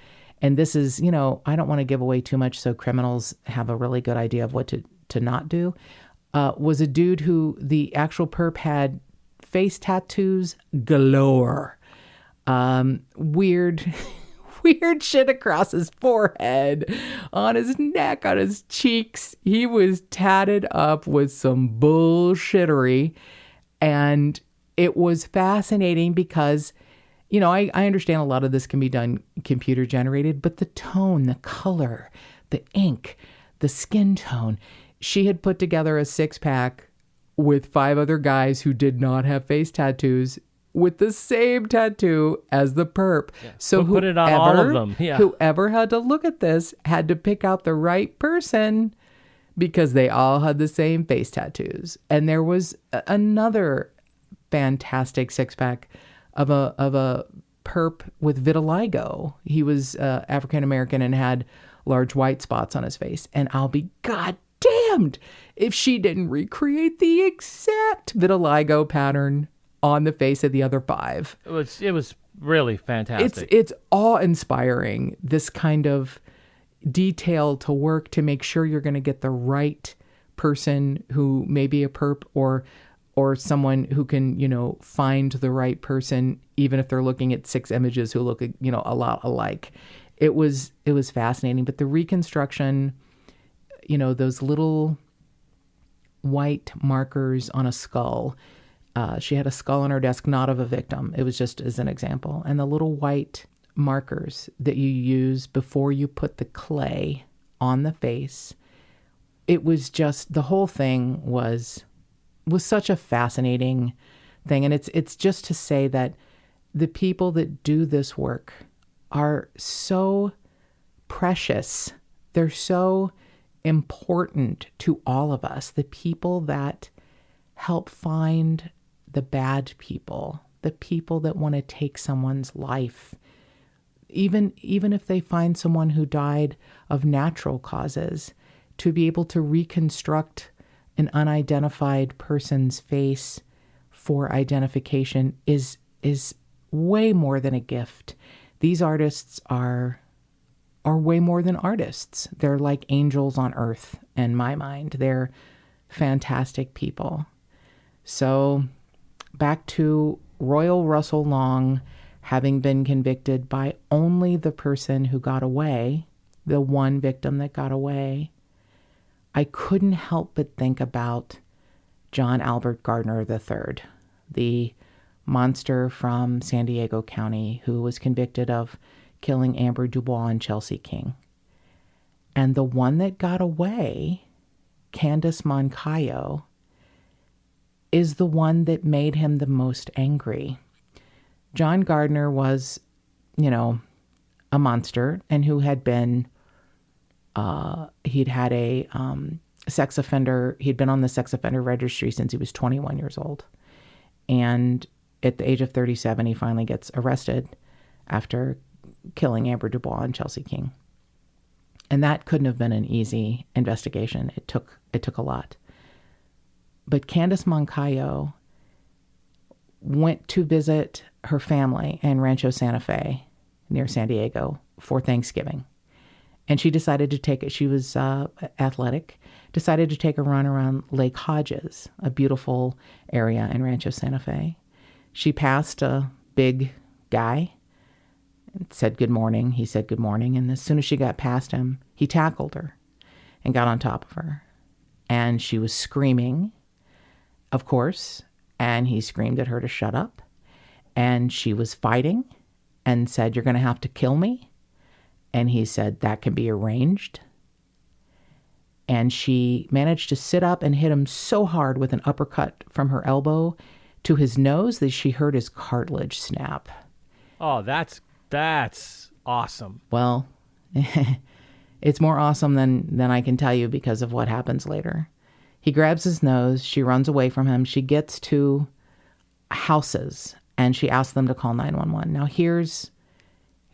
Speaker 2: and this is, I don't want to give away too much so criminals have a really good idea of what to not do, was a dude who the actual perp had face tattoos galore. Weird shit across his forehead, on his neck, on his cheeks. He was tatted up with some bullshittery. And it was fascinating because I understand a lot of this can be done computer generated, but the tone, the color, the ink, the skin tone. She had put together a 6-pack with 5 other guys who did not have face tattoos with the same tattoo as the perp.
Speaker 1: Yeah.
Speaker 2: So
Speaker 1: we'll put it on all of them. Yeah.
Speaker 2: Whoever had to look at this had to pick out the right person because they all had the same face tattoos. And there was another fantastic 6-pack of a perp with vitiligo. He was African-American and had large white spots on his face. And I'll be goddamned if she didn't recreate the exact vitiligo pattern on the face of the other 5.
Speaker 1: It was really fantastic.
Speaker 2: It's awe-inspiring, this kind of detail to work to make sure you're going to get the right person who may be a perp or someone who can, find the right person, even if they're looking at 6 images who look, a lot alike. It was fascinating. But the reconstruction, those little white markers on a skull. She had a skull on her desk, not of a victim. It was just as an example. And the little white markers that you use before you put the clay on the face. It was just, the whole thing was such a fascinating thing. And it's just to say that the people that do this work are so precious. They're so important to all of us. The people that help find the bad people, the people that want to take someone's life, even if they find someone who died of natural causes, to be able to reconstruct an unidentified person's face for identification is way more than a gift. These artists are way more than artists. They're like angels on earth in my mind. They're fantastic people. So back to Royal Russell Long having been convicted by only the person who got away, the one victim that got away. I couldn't help but think about John Albert Gardner III, the monster from San Diego County who was convicted of killing Amber Dubois and Chelsea King. And the one that got away, Candace Moncayo, is the one that made him the most angry. John Gardner was, a monster and who had been, he'd had a sex offender, he'd been on the sex offender registry since he was 21 years old. And at the age of 37, he finally gets arrested after killing Amber Dubois and Chelsea King. And that couldn't have been an easy investigation. It took a lot. But Candace Moncayo went to visit her family in Rancho Santa Fe near San Diego for Thanksgiving. And she decided to take it. She was athletic, decided to take a run around Lake Hodges, a beautiful area in Rancho Santa Fe. She passed a big guy and said good morning. He said good morning. And as soon as she got past him, he tackled her and got on top of her. And she was screaming, of course, and he screamed at her to shut up. And she was fighting and said, "You're going to have to kill me." And he said, "That can be arranged." And she managed to sit up and hit him so hard with an uppercut from her elbow to his nose that she heard his cartilage snap.
Speaker 1: Oh, that's awesome.
Speaker 2: Well, it's more awesome than I can tell you because of what happens later. He grabs his nose. She runs away from him. She gets to houses and she asks them to call 911. Now here's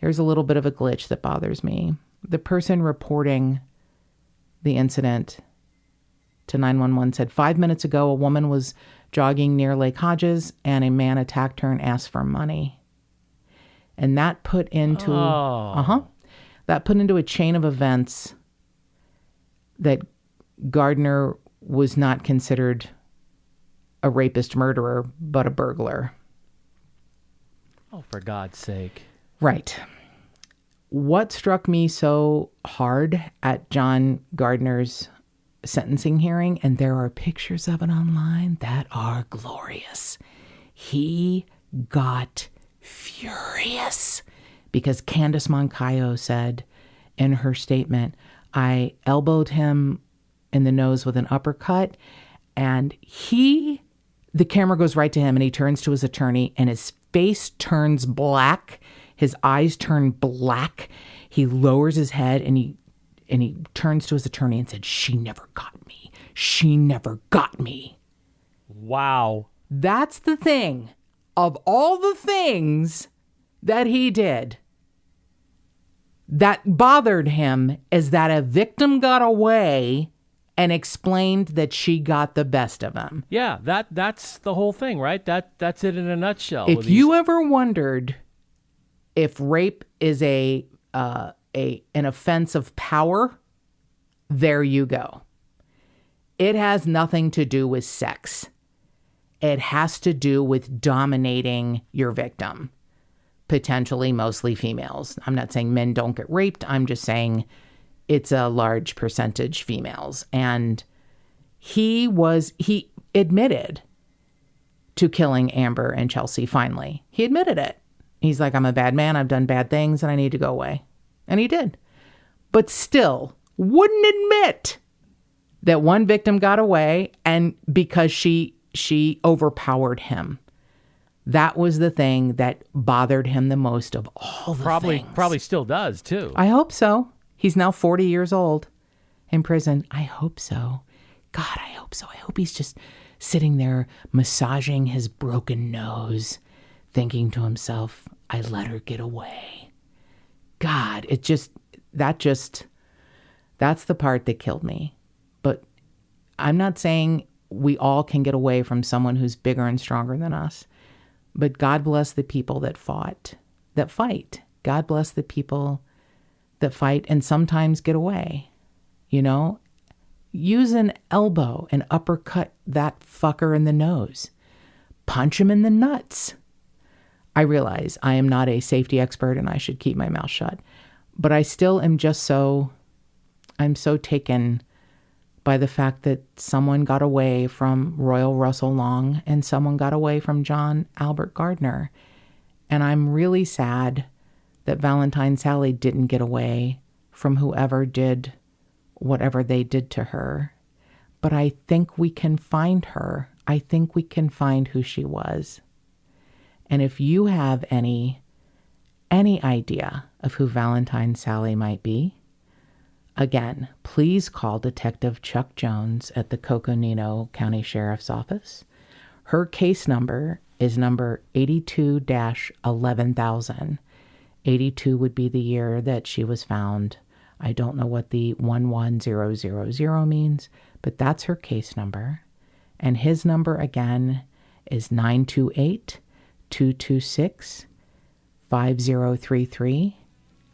Speaker 2: a little bit of a glitch that bothers me. The person reporting the incident to 911 said 5 minutes ago, a woman was jogging near Lake Hodges and a man attacked her and asked for money. And that put into a chain of events that Gardner was not considered a rapist murderer, but a burglar.
Speaker 1: Oh, for God's sake.
Speaker 2: Right. What struck me so hard at John Gardner's sentencing hearing, and there are pictures of it online that are glorious. He got furious because Candace Moncayo said in her statement, I elbowed him in the nose with an uppercut, and the camera goes right to him, and he turns to his attorney, and his face turns black. His eyes turn black. He lowers his head, and he turns to his attorney and said, she never got me. She never got me.
Speaker 1: Wow.
Speaker 2: That's the thing. Of all the things that he did that bothered him is that a victim got away and explained that she got the best of him.
Speaker 1: Yeah, that's the whole thing, right? That's it in a nutshell.
Speaker 2: If you ever wondered if rape is an offense of power, there you go. It has nothing to do with sex. It has to do with dominating your victim, potentially mostly females. I'm not saying men don't get raped. I'm just saying it's a large percentage females. And he admitted to killing Amber and Chelsea finally. He admitted it. He's like, I'm a bad man. I've done bad things and I need to go away. And he did. But still wouldn't admit that one victim got away and because she overpowered him. That was the thing that bothered him the most of all the things.
Speaker 1: Probably still does, too.
Speaker 2: I hope so. He's now 40 years old in prison. I hope so. God, I hope so. I hope he's just sitting there massaging his broken nose, thinking to himself, I let her get away. God, that's the part that killed me. But I'm not saying we all can get away from someone who's bigger and stronger than us. But God bless the people that fight. God bless the people that fight and sometimes get away. You know, use an elbow and uppercut that fucker in the nose. Punch him in the nuts. I realize I am not a safety expert and I should keep my mouth shut. But I still am I'm so taken by the fact that someone got away from Royal Russell Long and someone got away from John Albert Gardner. And I'm really sad that Valentine Sally didn't get away from whoever did whatever they did to her. But I think we can find her. I think we can find who she was. And if you have any idea of who Valentine Sally might be, again, please call Detective Chuck Jones at the Coconino County Sheriff's Office. Her case number is number 82-11000. 82 would be the year that she was found. I don't know what the 11000 means, but that's her case number. And his number again is 928-226-5033.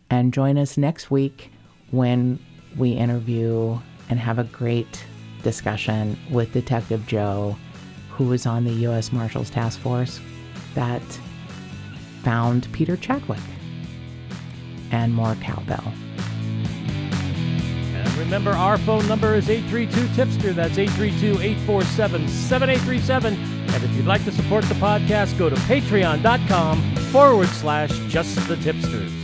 Speaker 2: And join us next week when we interview and have a great discussion with Detective Joe, who was on the U.S. Marshals Task Force that found Peter Chadwick, and more cowbell.
Speaker 1: And remember, our phone number is 832-TIPSTER. That's 832-847-7837. And if you'd like to support the podcast, go to patreon.com/justthetipsters.